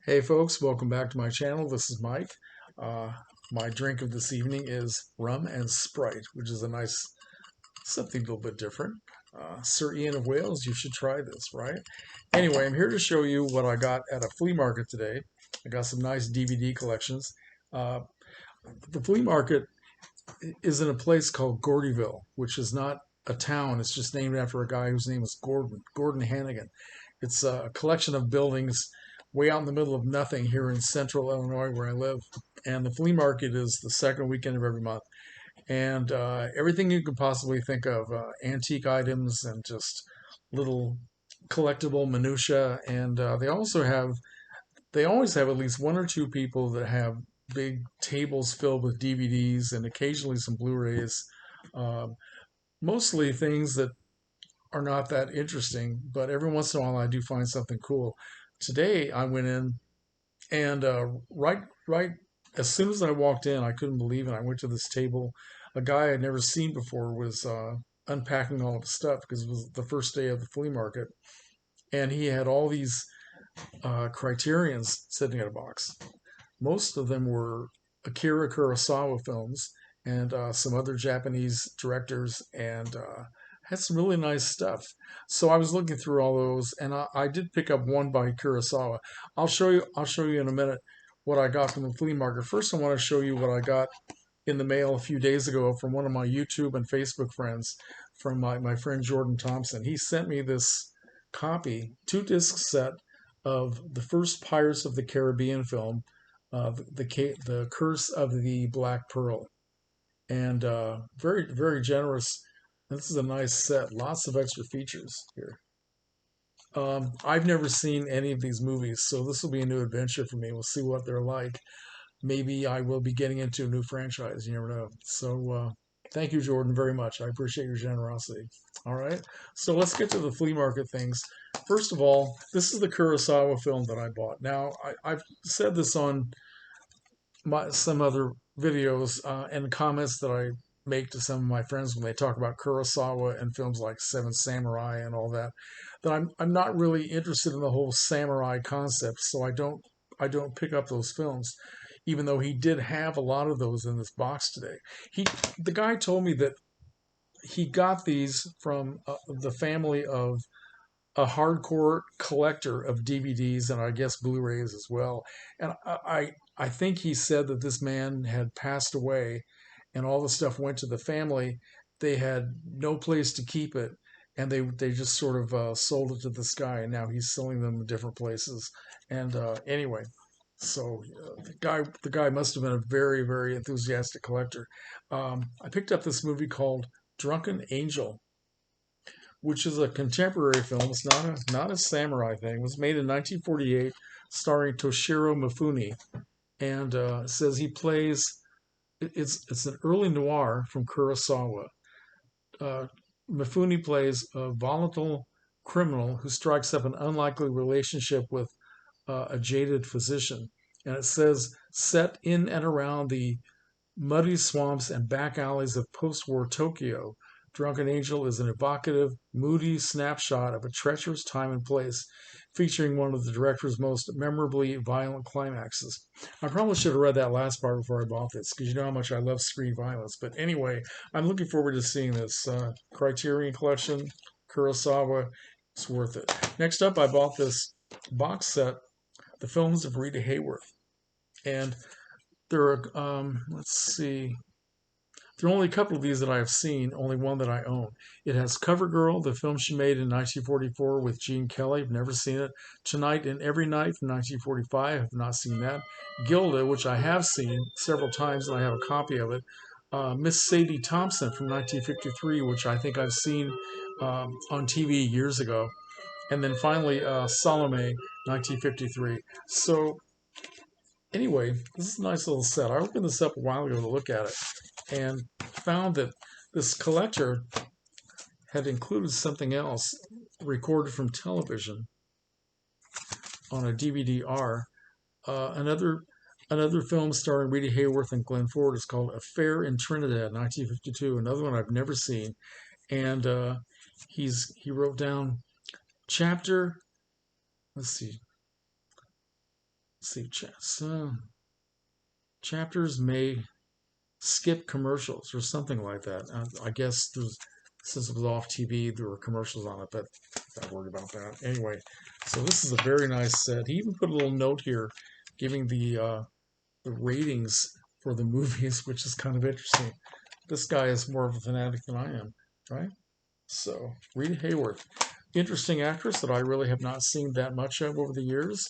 Hey folks, welcome back to my channel. This is Mike. Uh, my drink of this evening is rum and Sprite, which is a nice, something a little bit different. Sir Ian of Wales, you should try this, right? Anyway, I'm here to show you what I got at a flea market today. I got some nice DVD collections. Uh, the flea market is in a place called Gordyville, which is not a town. It's just named after a guy whose name is Gordon Hannigan. It's a collection of buildings way out in the middle of nothing here in central Illinois where I live. And the flea market is the second weekend of every month. And everything you could possibly think of, antique items and just little collectible minutia. And they always have at least one or two people that have big tables filled with DVDs and occasionally some Blu-rays. Uh, Mostly things that are not that interesting, but every once in a while I do find something cool. Today I went in and right as soon as I walked in, I couldn't believe it. I went to this table. A guy I'd never seen before was unpacking all of his stuff because it was the first day of the flea market, and he had all these Criterions sitting in a box. Most of them were Akira Kurosawa films and some other Japanese directors, and had some really nice stuff. So I was looking through all those, and I did pick up one by Kurosawa. I'll show you in a minute what I got from the flea market. First, I want to show you what I got in the mail a few days ago from one of my YouTube and Facebook friends, from my friend Jordan Thompson. He sent me this copy, 2 disc set of the first Pirates of the Caribbean film, the Curse of the Black Pearl, and very generous. This is a nice set, lots of extra features here. I've never seen any of these movies, so this will be a new adventure for me. We'll see what they're like. Maybe I will be getting into a new franchise. You never know. So thank you, Jordan, very much. I appreciate your generosity. All right. So let's get to the flea market things. First of all, this is the Kurosawa film that I bought. Now, I've said this on some other videos and comments that I make to some of my friends when they talk about Kurosawa and films like Seven Samurai and all that, that I'm not really interested in the whole samurai concept, so I don't pick up those films, even though he did have a lot of those in this box today. The guy told me that he got these from the family of a hardcore collector of DVDs and I guess Blu-rays as well. And I think he said that this man had passed away and all the stuff went to the family. They had no place to keep it, and they just sort of sold it to this guy, and now he's selling them in different places. And anyway, so the guy must have been a very enthusiastic collector. I picked up this movie called Drunken Angel, which is a contemporary film. It's not a samurai thing. It was made in 1948, starring Toshiro Mifune, and it says he plays. It's an early noir from Kurosawa. Uh, Mifune plays a volatile criminal who strikes up an unlikely relationship with a jaded physician, and it says set in and around the muddy swamps and back alleys of post-war Tokyo. Drunken Angel is an evocative, moody snapshot of a treacherous time and place, featuring one of the director's most memorably violent climaxes. I probably should have read that last part before I bought this, because you know how much I love screen violence. But anyway, I'm looking forward to seeing this Criterion Collection, Kurosawa. It's worth it. Next up, I bought this box set, The Films of Rita Hayworth. And there are, let's see, there are only a couple of these that I have seen, only one that I own. It has CoverGirl, the film she made in 1944 with Gene Kelly. I've never seen it. Tonight and Every Night from 1945. I've not seen that. Gilda, which I have seen several times, and I have a copy of it. Miss Sadie Thompson from 1953, which I think I've seen on TV years ago. And then finally, Salome, 1953. So anyway, this is a nice little set. I opened this up a while ago to look at it and found that this collector had included something else recorded from television on a DVD-R. Another film starring Rita Hayworth and Glenn Ford is called Affair in Trinidad, 1952. Another one I've never seen. And he wrote down chapter, let's see, see, chapters may skip commercials or something like that. I guess since it was off TV, there were commercials on it, but I'm not worried about that. Anyway, so this is a very nice set. He even put a little note here giving the ratings for the movies, which is kind of interesting. This guy is more of a fanatic than I am, right? So, Rita Hayworth, interesting actress that I really have not seen that much of over the years.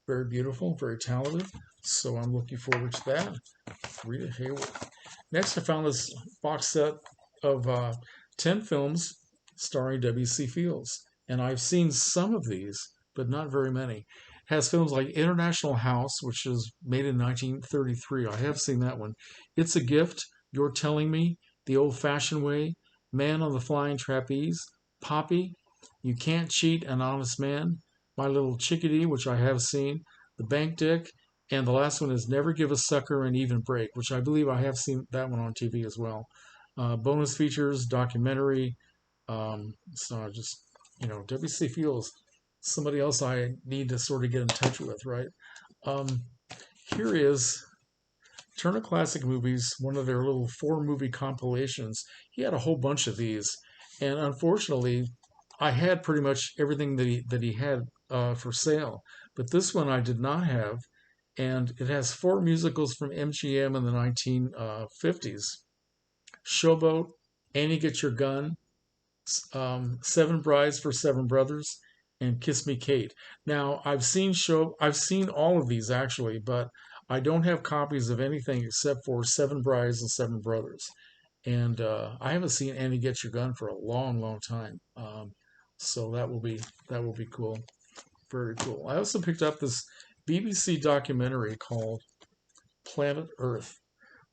Very beautiful, very talented. So I'm looking forward to that. Rita Hayworth. Next, I found this box set of 10 films starring W.C. Fields. And I've seen some of these, but not very many. It has films like International House, which is made in 1933. I have seen that one. It's a Gift, You're Telling Me, The Old-Fashioned Way, Man on the Flying Trapeze, Poppy, You Can't Cheat an Honest Man, My Little Chickadee, which I have seen, The Bank Dick, and the last one is Never Give a Sucker an Even Break, which I believe I have seen that one on TV as well. Bonus features, documentary. So just, W.C. Fields, somebody else I need to sort of get in touch with, right? Um, Here is Turner Classic Movies, one of their little 4-movie compilations. He had a whole bunch of these, and unfortunately, I had pretty much everything that he had for sale, but this one I did not have, and it has 4 musicals from MGM in the 1950s: Showboat, Annie Get Your Gun, Seven Brides for Seven Brothers, and Kiss Me Kate. Now I've seen all of these actually, but I don't have copies of anything except for Seven Brides and Seven Brothers. And I haven't seen Annie Get Your Gun for a long, long time. So that will be cool, very cool. I also picked up this BBC documentary called Planet Earth.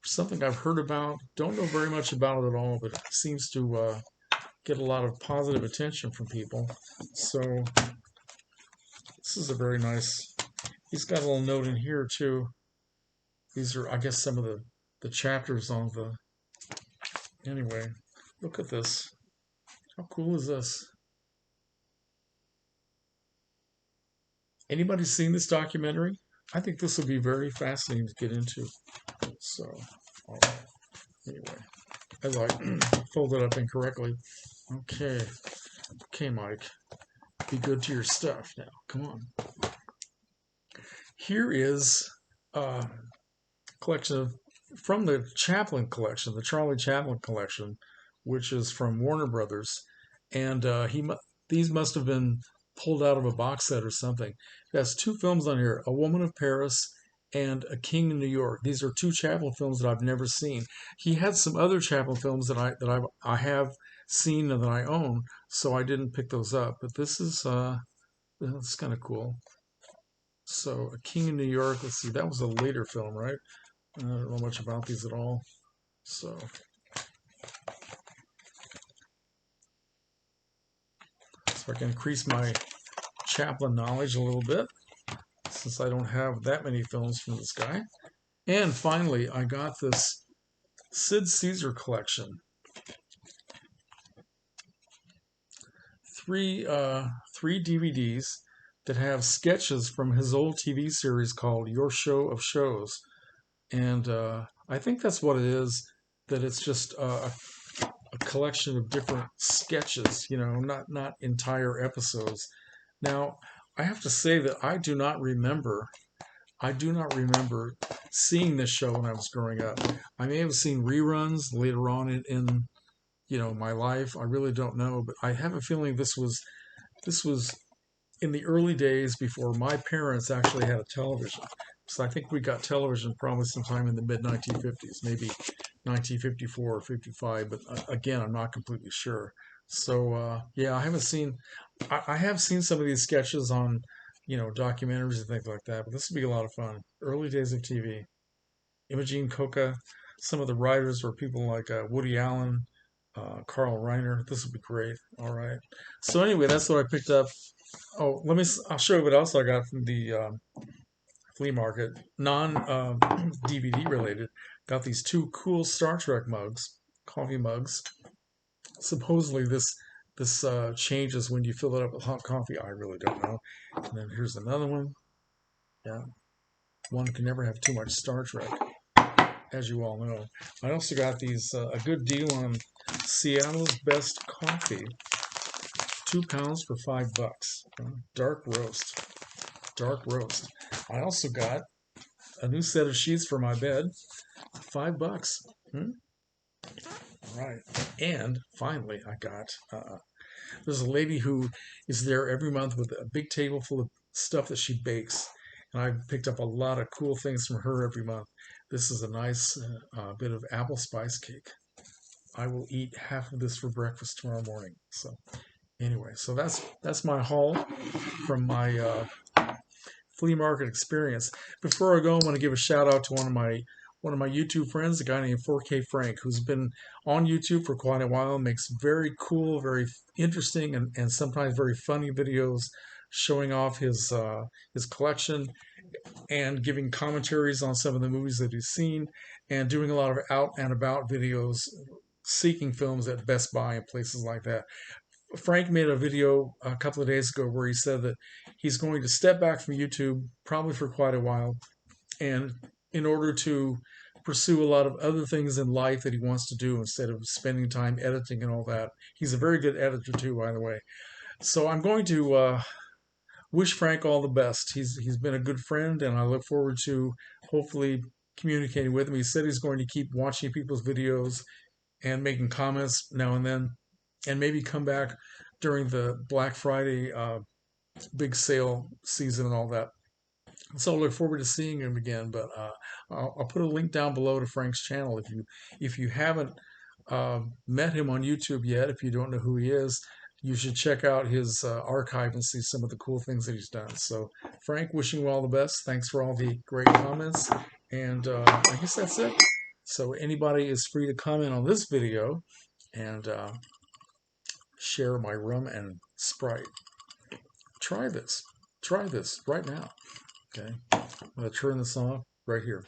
Something I've heard about, don't know very much about it at all, but it seems to get a lot of positive attention from people. So this is a very nice. He's got a little note in here too. These are, I guess, some of the chapters on the. Anyway, look at this. How cool is this? Anybody seen this documentary? I think this would be very fascinating to get into. So, all right. Anyway, as I fold it up incorrectly. Okay. Okay, Mike. Be good to your stuff now. Come on. Here is a collection from the Chaplin collection, the Charlie Chaplin collection, which is from Warner Brothers, and these must have been pulled out of a box set or something. It has 2 films on here: A Woman of Paris and A King in New York. These are 2 Chaplin films that I've never seen. He had some other Chaplin films that I have seen and that I own, so I didn't pick those up. But this is kind of cool. So, A King in New York. Let's see, that was a later film, right? I don't know much about these at all. So I can increase my Chaplin knowledge a little bit, since I don't have that many films from this guy. And finally, I got this Sid Caesar Collection. 3 DVDs that have sketches from his old TV series called Your Show of Shows. And I think that's what it is, that it's just a collection of different sketches, not entire episodes. Now, I have to say that I do not remember seeing this show when I was growing up. I may have seen reruns later on in my life. I really don't know, but I have a feeling this was in the early days before my parents actually had a television. So I think we got television probably sometime in the mid 1950s, maybe 1954 or 55. But again, I'm not completely sure. So yeah, I haven't seen. I have seen some of these sketches on, documentaries and things like that. But this would be a lot of fun. Early days of TV. Imogene Coca. Some of the writers were people like Woody Allen, Carl Reiner. This would be great. All right. So anyway, that's what I picked up. Oh, I'll show you what else I got from the flea market, non DVD related. Got these 2 cool Star Trek mugs, coffee mugs. Supposedly this changes when you fill it up with hot coffee. I really don't know. And then here's another one. Yeah. one can never have too much Star Trek, as you all know. I also got these a good deal on Seattle's Best Coffee, 2 pounds for $5. Dark roast, dark roast. I also got a new set of sheets for my bed, $5. Hmm? All right, and finally, I got. There's a lady who is there every month with a big table full of stuff that she bakes, and I picked up a lot of cool things from her every month. This is a nice bit of apple spice cake. I will eat half of this for breakfast tomorrow morning. So anyway, so that's my haul from my flea market experience. Before I go, I want to give a shout out to one of my YouTube friends, a guy named 4K Frank, who's been on YouTube for quite a while, makes very cool, very interesting, and sometimes very funny videos showing off his collection and giving commentaries on some of the movies that he's seen, and doing a lot of out and about videos seeking films at Best Buy and places like that. Frank made a video a couple of days ago where he said that he's going to step back from YouTube probably for quite a while, and in order to pursue a lot of other things in life that he wants to do instead of spending time editing and all that. He's a very good editor too, by the way. So I'm going to wish Frank all the best. He's been a good friend, and I look forward to hopefully communicating with him. He said he's going to keep watching people's videos and making comments now and then, and maybe come back during the Black Friday big sale season and all that. So I look forward to seeing him again. But I'll put a link down below to Frank's channel if you haven't met him on YouTube yet. If you don't know who he is, you should check out his archive and see some of the cool things that he's done. So Frank, wishing you all the best. Thanks for all the great comments, and I guess that's it. So anybody is free to comment on this video and share my rum and Sprite. Try this. Try this right now. Okay, I'm going to turn this off right here.